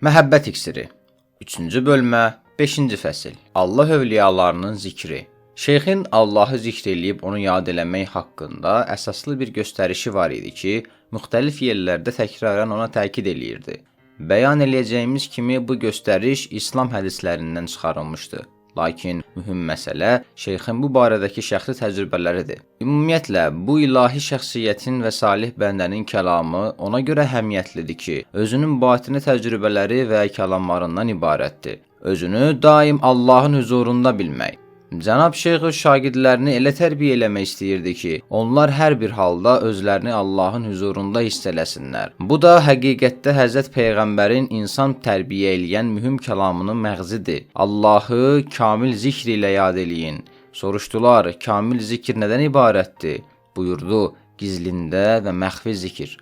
Məhəbbət iksiri 3-cü bölmə 5-ci fəsil. Allah övliyalarının zikri. Şeyxin Allahı zikr eləyib onu yad eləmək haqqında əsaslı bir göstərişi var idi ki, müxtəlif yerlərdə təkrarən ona təkid eləyirdi. Bəyan eləyəcəyimiz kimi bu göstəriş İslam hədislərindən çıxarılmışdı. Lakin mühüm məsələ şeyxin bu barədəki şəxsi təcrübələridir. Ümumiyyətlə, bu ilahi şəxsiyyətin və salih bəndənin kəlamı ona görə əhəmiyyətlidir ki, özünün batini təcrübələri və kəlamlarından ibarətdir. Özünü daim Allahın huzurunda bilmək. Cənab Şeyx öz şagirdlərini elə tərbiyə eləmək istəyirdi ki, onlar hər bir halda özlərini Allahın huzurunda hiss eləsinlər. Bu da həqiqətdə Həzrət Peyğəmbərin insan tərbiyə eləyən mühüm kəlamının məğzidir. Allahı kamil zikr ilə yad eləyin. Soruşdular, kamil zikr nədən ibarətdir? Buyurdu, gizlində və məxfi zikr.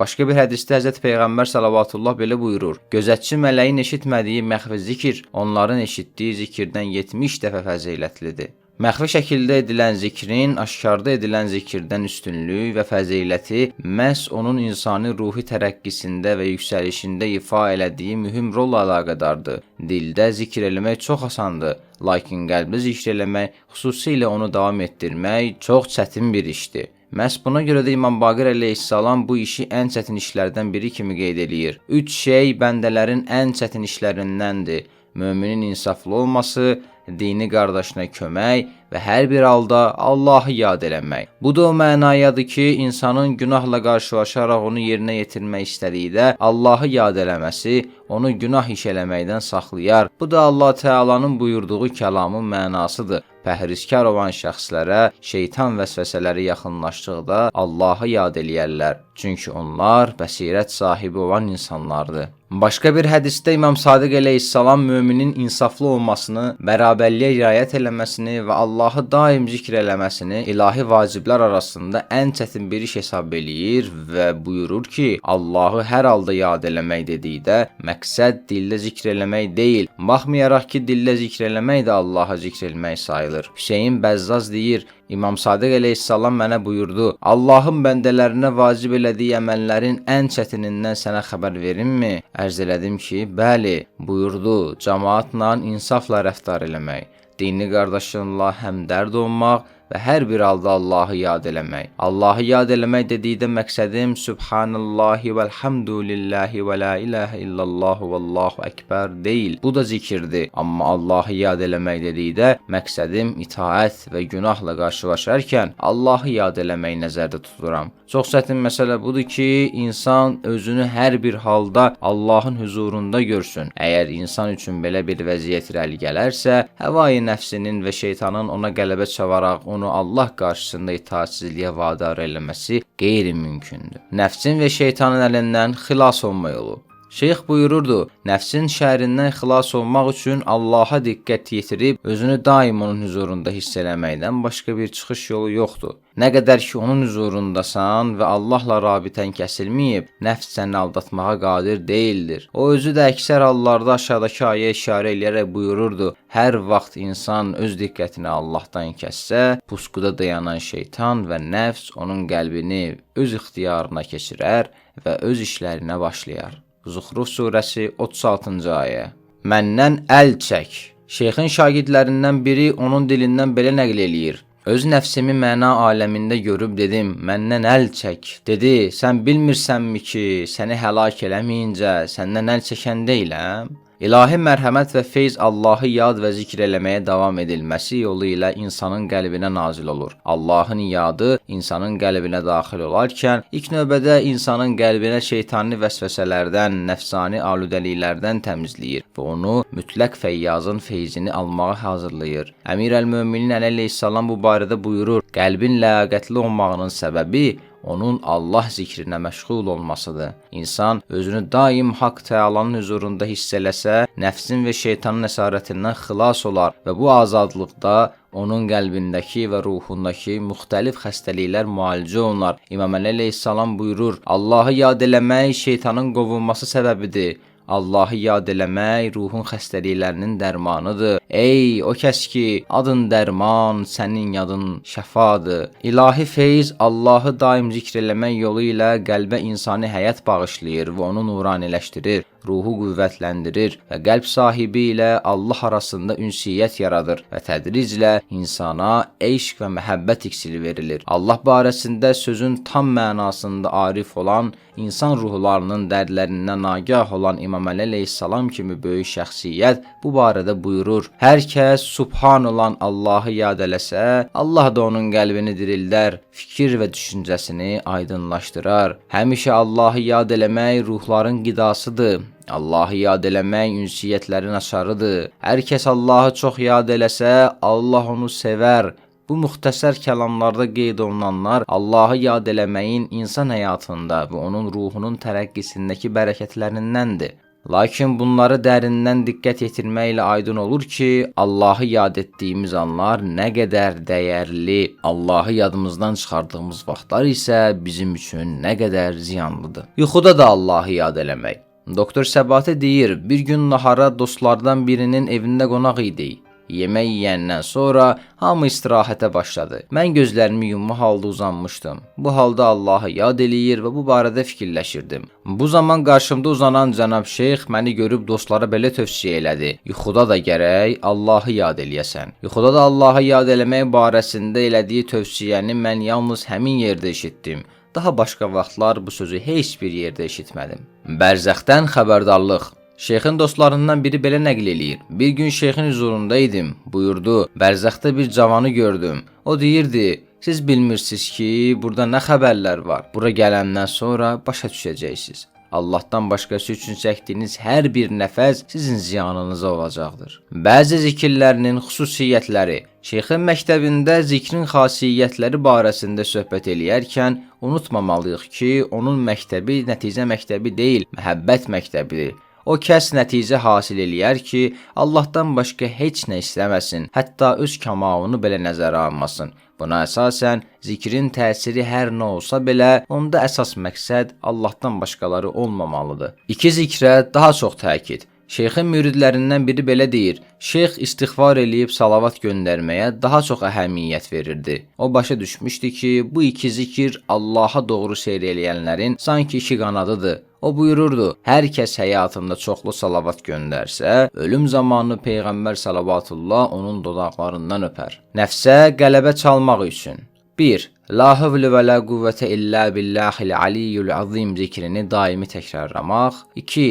Başqa bir hədisdə Həzrət Peyğəmbər salavatullah belə buyurur: Gözətçi mələyin eşitmədiyi məxfi zikr, onların eşitdiyi zikirdən 70 dəfə fəzilətlidir. Məxfi şəkildə edilən zikrin, aşkarda edilən zikirdən üstünlüyü və fəziləti məhz onun insani ruhi tərəqqisində və yüksəlişində ifa elədiyi mühüm rolla əlaqədardır. Dildə zikr eləmək çox asandır, lakin qəlbdə zikr eləmək, xüsusilə onu davam etdirmək çox çətin bir işdir. Məhz buna görə də İmam Baqir əleyhissalam bu işi ən çətin işlərdən biri kimi qeyd eləyir. 3 şey bəndələrin ən çətin işlərindəndir. Möminin insaflı olması, dini qardaşına kömək və hər bir halda Allahı yad eləmək. Bu da o mənayadır ki, insanın günahla qarşılaşaraq onu yerinə yetirmək istədikdə Allahı yad eləməsi onu günah iş eləməkdən saxlayar. Bu da Allah Teala'nın buyurduğu kəlamın mənasıdır. Pəhrizkar olan şəxslərə şeytan vəsvəsələri yaxınlaşdıqda Allahı yad eləyərlər. Çünki onlar bəsirət sahibi olan insanlardır. Başqa bir hədisdə İmam Sadiq əleyhissalam müminin insaflı olmasını, bərabərliyə riayət eləməsini və Allahı daim zikr eləməsini ilahi vaciblər arasında ən çətin bir iş hesab eləyir və buyurur ki, Allahı hər halda yad eləmək dedikdə məqsəd dildə zikr eləmək deyil. Baxmayaraq ki, dildə zikr eləmək də Allahı zikr eləmək sayılır. Hüseyin Bəzzaz deyir, İmam Sadiq əleyhissalam mənə buyurdu, Allahın bəndələrinə vacib elədiyi əməllərin ən çətinindən sənə xəbər verimmi? Ərz elədim ki, bəli, buyurdu, cəmaatla insafla rəftar eləmək, dini qardaşınla həmdərd olmaq və hər bir halda Allahı yad eləmək. Allahı yad eləmək dedikdə məqsədim Subhanallahi vəlhamdülillahi və la ilahə illallahu vallahu əkbər deyil. Bu da zikirdir. Amma Allahı yad eləmək dedikdə məqsədim itaət və günahla qarşılaşarkən Allahı yad eləmək nəzərdə tuturam. Çox çətin məsələ budur ki, insan özünü hər bir halda Allahın huzurunda görsün. Əgər insan üçün belə bir vəziyyət irəli gələrsə, həvai nəfsinin və şeytanın ona qələbə çalaraq onu Allah qarşısında itaatsizliyə vadar eləməsi qeyri-mümkündür. Nəfsin və şeytanın əlindən xilas olma yolu. Şeyx buyururdu, nəfsin şərindən xilas olmaq üçün Allaha diqqət yetirib, özünü daim onun huzurunda hiss eləməkdən başqa bir çıxış yolu yoxdur. Nə qədər ki, onun huzurundasan və Allahla rabitən kəsilməyib, nəfs səni aldatmağa qadir deyildir. O özü də əksər hallarda aşağıdakı ayə işarə eləyərək buyururdu, hər vaxt insan öz diqqətini Allahdan kəssə, pusquda dayanan şeytan və nəfs onun qəlbini öz ixtiyarına keçirər və öz işlərinə başlayar. Zuhruf surəsi 36-cı ayə. Məndən əl çək. Şeyxin şagirdlərindən biri onun dilindən belə nəql eləyir. Öz nəfsimi məna aləmində görüb dedim, məndən əl çək. Dedi, sən bilmirsənmi ki, səni həlak eləməyincə səndən əl çəkən deyiləm? İlahi mərhəmət və feyz Allahı yad və zikr eləməyə davam edilməsi yolu ilə insanın qəlbinə nazil olur. Allahın yadı insanın qəlbinə daxil olarkən, ilk növbədə insanın qəlbinə şeytani vəsvəsələrdən, nəfsani aludəliklərdən təmizləyir və onu mütləq feyyazın feyzini almağa hazırlayır. Əmir əl-Möminin əleyhissalam bu barədə buyurur, qəlbin ləyaqətli olmağının səbəbi onun Allah zikrinə məşğul olmasıdır. İnsan özünü daim Haqq Teala'nın huzurunda hiss eləsə, nəfsin və şeytanın əsarətindən xilas olar və bu azadlıqda onun qəlbindəki və ruhundakı müxtəlif xəstəliklər müalicə olunar. İmam Əli əleyhissalam buyurur, Allahı yad eləmək şeytanın qovulması səbəbidir. Allahı yad eləmək ruhun xəstəliklərinin dərmanıdır. Ey o kəs ki, adın dərman, sənin yadın şəfadır. İlahi feyz Allahı daim zikr eləmək yolu ilə qəlbə insani həyat bağışlayır və onu nuraniləşdirir. ruhu qüvvətləndirir və qəlb sahibi ilə Allah arasında ünsiyyət yaradır və tədriclə insana eşq və məhəbbət iksiri verilir. Allah barəsində sözün tam mənasında arif olan, insan ruhlarının dərdlərindən nagah olan İmam Əli əleyhissalam kimi böyük şəxsiyyət bu barədə buyurur: Hər kəs subhan olan Allahı yad eləsə, Allah da onun qəlbini dirildər, fikir və düşüncəsini aydınlaşdırar. Həmişə Allahı yad eləmək ruhların qidasıdır. Allahı yad eləmək ünsiyyətlərin açarıdır. Hər kəs Allahı çox yad eləsə, Allah onu sevər. Bu müxtəsər kəlamlarda qeyd olunanlar Allahı yad eləməyin insan həyatında və onun ruhunun tərəqqisindəki bərəkətlərindəndir. Lakin bunları dərindən diqqət yetirməklə aydın olur ki, Allahı yad etdiyimiz anlar nə qədər dəyərli, Allahı yadımızdan çıxardığımız vaxtlar isə bizim üçün nə qədər ziyanlıdır. Yuxuda da Allahı yad eləmək. Doktor Səbati deyir, bir gün nahara dostlardan birinin evində qonaq idik. Yemək yeyəndən sonra hamı istirahətə başladı. Mən gözlərimi yumma halda uzanmışdım. Bu halda Allahı yad eləyir və bu barədə fikirləşirdim. Bu zaman qarşımda uzanan cənab şeyx məni görüb dostlara belə tövsiyə elədi: Yuxuda da gərək Allahı yad eləyəsən. Yuxuda da Allahı yad eləmək barəsində elədiyi tövsiyəni mən yalnız həmin yerdə eşitdim. Daha başqa vaxtlar bu sözü heç bir yerdə eşitmədim. Bərzəxdən xəbərdarlıq. Şeyxin dostlarından biri belə nəql eləyir: Bir gün şeyxin huzurunda idim. Buyurdu: Bərzəxdə bir cavanı gördüm. O deyirdi: Siz bilmirsiniz ki, burada nə xəbərlər var. Bura gələndən sonra başa düşəcəksiniz. Allahdan başqası üçün çəkdiyiniz hər bir nəfəs sizin ziyanınıza olacaqdır. Bəzi zikirlərinin xüsusiyyətləri. Şeyxin məktəbində zikrin xasiyyətləri barəsində söhbət eləyərkən unutmamalıyıq ki, onun məktəbi nəticə məktəbi deyil, məhəbbət məktəbidir. O kəs nəticə hasil eləyər ki, Allahdan başqa heç nə istəməsin, hətta öz kamalını belə nəzərə almasın. Buna əsasən, zikrin təsiri hər nə olsa belə, onda əsas məqsəd Allahdan başqaları olmamalıdır. İki zikrə daha çox təkid. Şeyxin müridlərindən biri belə deyir: Şeyx istiğfar eləyib salavat göndərməyə daha çox əhəmiyyət verirdi. O başa düşmüşdü ki, bu iki zikir Allaha doğru seyr eləyənlərin sanki iki qanadıdır. O buyururdu: Hər kəs həyatında çoxlu salavat göndərsə, ölüm zamanı Peyğəmbər salavatullah onun dodaqlarından öpər. Nəfsə qələbə çalmaq üçün 1. La havle və la quvvətə illə billahil aliyyul azim zikrini daimi təkrarlamaq. 2.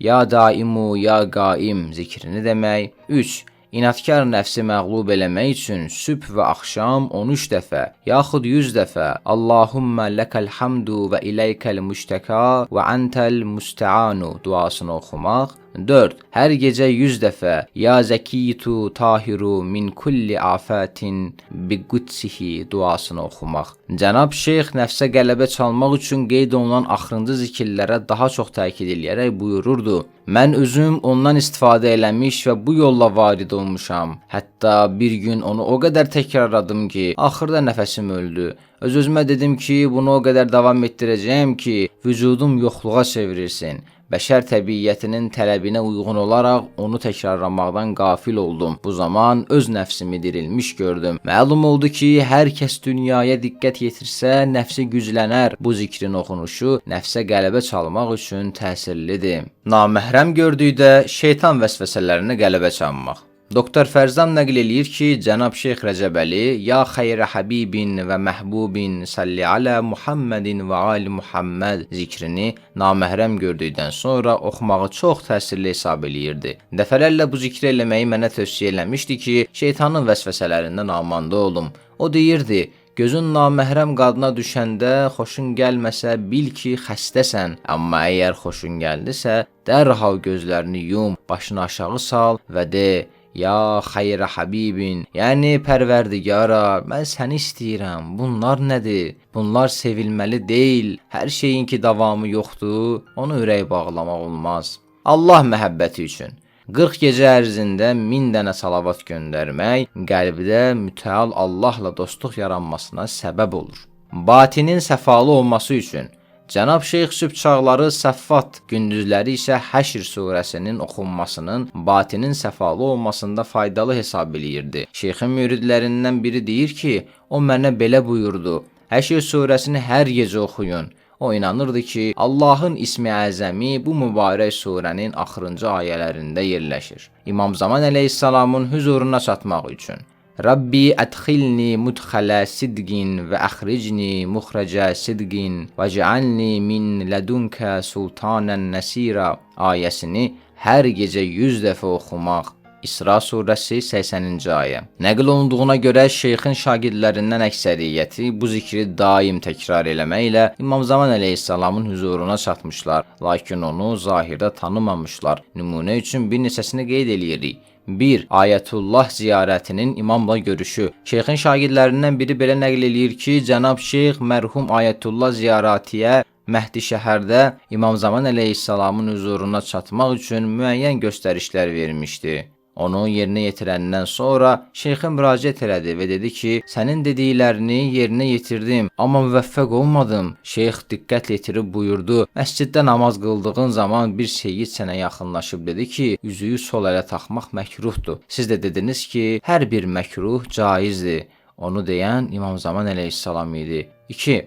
Ya daimu, ya qaim zikrini demək. 3. İnatkar nəfsi məğlub eləmək üçün sübh və axşam 13 dəfə, yaxud 100 dəfə Allahumma ləkəl hamdu və iləykəl müştəka və antəl müstəanu duasını oxumaq. 4. Hər gecə 100 dəfə Ya zəkiyytu tahiru min kulli afətin bi qudsihi duasını oxumaq. Cənab Şeyx nəfsə qələbə çalmaq üçün qeyd olunan axırıncı zikirlərə daha çox təkid eləyərək buyururdu: Mən özüm ondan istifadə eləmiş və bu yolla varid olmuşam. Hətta bir gün onu o qədər təkrarladım ki, axırda nəfəsim öldü. Öz-özümə dedim ki, bunu o qədər davam etdirəcəyəm ki, vücudum yoxluğa çevrilsin. Bəşər təbiyyətinin tələbinə uyğun olaraq onu təkrarlamaqdan qafil oldum. Bu zaman öz nəfsimi dirilmiş gördüm. Məlum oldu ki, hər kəs dünyaya diqqət yetirsə, nəfsi güclənər. Bu zikrin oxunuşu nəfsə qələbə çalmaq üçün təsirlidir. Naməhrəm gördükdə şeytan vəsvəsələrinə qələbə çalmaq. Doktor Fərzan nəql eləyir ki, Cənab Şeyx Rəcəbəli Ya xeyrə həbibin və məhbubin salli alə Muhammedin və ali Muhammed zikrini naməhrəm gördükdən sonra oxumağı çox təsirli hesab eləyirdi. Dəfələrlə bu zikri eləməyi mənə tövsiyə eləmişdi ki, şeytanın vəsvəsələrindən amanda olum. O deyirdi: Gözün naməhrəm qadına düşəndə xoşun gəlməsə bil ki, xəstəsən. Amma əgər xoşun gəldisə, dərhal gözlərini yum, başını aşağı sal və de: Ya xeyrə həbibin, yəni pərverdigara, mən səni istəyirəm. Bunlar nədir? Bunlar sevilməli deyil. Hər şeyin ki davamı yoxdur, onu ürək bağlamaq olmaz. Allah məhəbbəti üçün 40 gecə ərzində 1000 dənə salavat göndərmək qəlbdə mütəal Allahla dostluq yaranmasına səbəb olur. Batinin səfalı olması üçün Cənab Şeyx sübh çağları Səffat, gündüzləri isə Həşr surəsinin oxunmasının batinin səfalı olmasında faydalı hesab eləyirdi. Şeyxin müridlərindən biri deyir ki, o mənə belə buyurdu: Həşr surəsini hər gecə oxuyun. O inanırdı ki, Allahın ismi əzəmi bu mübarək surənin axırıncı ayələrində yerləşir. İmam Zaman əleyhissalamın huzuruna çatmaq üçün Rabbi ədxilni mudxalə sidqin və əxricni muxrəcə sidqin və cealni min lədunkə sultanən nəsira ayəsini hər gecə 100 dəfə oxumaq. İsra surəsi 80-ci ayə. Nəql olunduğuna görə şeyxin şagirdlərindən əksəriyyəti bu zikri daim təkrar eləməklə İmam Zaman əleyhissalamın huzuruna çatmışlar, lakin onu zahirdə tanımamışlar. Nümunə üçün bir neçəsini qeyd eləyirik. 1. Ayətullah ziyarətinin imamla görüşü. Şeyxin şagirdlərindən biri belə nəql eləyir ki, Cənab Şeyx mərhum Ayətullah ziyarətiyə Məhdi şəhərdə İmam Zaman əleyhissalamın huzuruna çatmaq üçün müəyyən göstərişlər vermişdi. Onu yerinə yetirəndən sonra şeyxə müraciət elədi və dedi ki, sənin dediklərini yerinə yetirdim, amma müvəffəq olmadım. Şeyx diqqət yetirib buyurdu, məsciddə namaz qıldığın zaman bir seyyid sənə yaxınlaşıb dedi ki, üzüyü sol ələ taxmaq məkruhdur. Siz də dediniz ki, hər bir məkruh caizdir. Onu deyən İmam Zaman əleyhissalam idi. 2.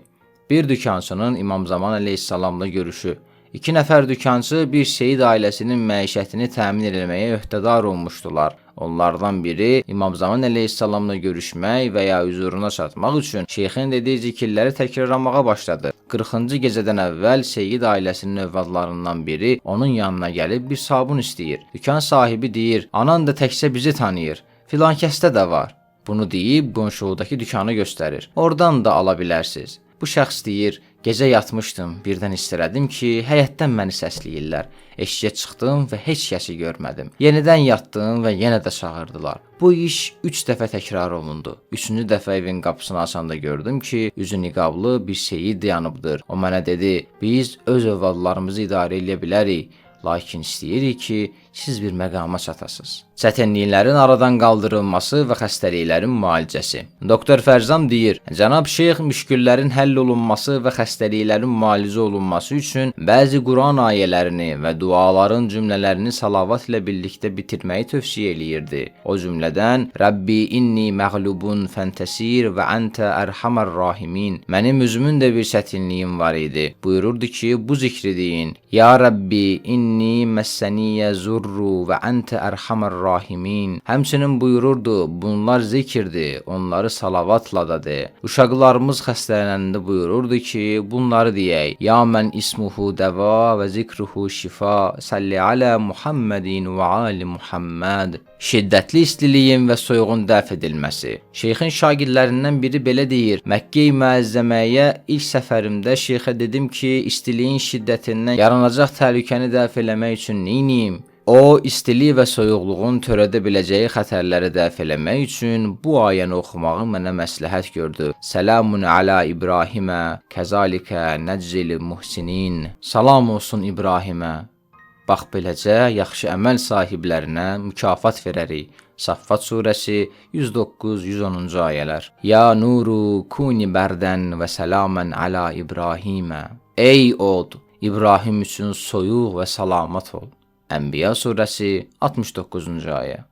Bir dükançının İmam Zaman əleyhissalamla görüşü. 2 nəfər dükançı bir seyid ailəsinin məişətini təmin etməyə öhdədar olmuşdular. Onlardan biri İmam Zaman əleyhissalamla görüşmək və ya huzuruna çatmaq üçün şeyxin dediyi zikirləri təkrarlamağa başladı. 40-cı gecədən əvvəl seyid ailəsinin övladlarından biri onun yanına gəlib bir sabun istəyir. Dükan sahibi deyir, anan da təkcə bizi tanıyır, filan kəsdə də var. Bunu deyib qonşudakı dükanı göstərir. Oradan da ala bilərsiniz. Bu şəxs deyir, gecə yatmışdım, birdən hiss elədim ki, həyətdən məni səsləyirlər. Eşiyə çıxdım və heç kəsi görmədim. Yenidən yatdım və yenə də çağırdılar. Bu iş 3 dəfə təkrar olundu. 3-cü dəfə evin qapısını açanda gördüm ki, üzü niqablı bir seyid dayanıbdır. O mənə dedi, biz öz övladlarımızı idarə edə bilərik, lakin istəyirik ki, siz bir məqama çatasınız. Çətinliklərin aradan qaldırılması və xəstəliklərin müalicəsi. Doktor Fərzam deyir, Cənab Şeyx müşküllərin həll olunması və xəstəliklərin müalicə olunması üçün bəzi Quran ayələrini və duaların cümlələrini salavat ilə birlikdə bitirməyi tövsiyə eləyirdi. O cümlədən Rabbi inni məğlubun fəntəsir və əntə ərhamər rahimin. Mənim özümün də bir çətinliyim var idi. Buyururdu ki, bu zikri deyin. Ya Rabbi inni məssəniyyə zurru və əntə ərhamər rahimin. Həmçinin buyururdu, bunlar zikirdir, onları salavatla da de. Uşaqlarımız xəstələnəndə buyururdu ki, bunları deyək. Ya mən ismuhu dəva və zikruhu şifa, salli alə Muhammedin və ali Muhammed. Şiddətli istiliyin və soyuğun dəf edilməsi. Şeyxin şagirdlərindən biri belə deyir, Məkkə-i Müəzzəməyə ilk səfərimdə şeyxə dedim ki, istiliyin şiddətindən yaranacaq təhlükəni dəf eləmək üçün neyniyim? O, istilik və soyuqluğun törədə biləcəyi xətərləri dəf eləmək üçün bu ayəni oxumağı mənə məsləhət gördü. Səlamun alə İbrahimə, kəzalikə nəczil muhsinin. Salam olsun İbrahimə. Bax beləcə yaxşı əməl sahiblərinə mükafat verərik. Saffat surəsi 109-110-cu ayələr. Ya nuru kuni bərdən və səlamən alə İbrahimə. Ey od, İbrahim üçün soyuq və salamat ol. Ənbiya surəsi 69-cu ayə.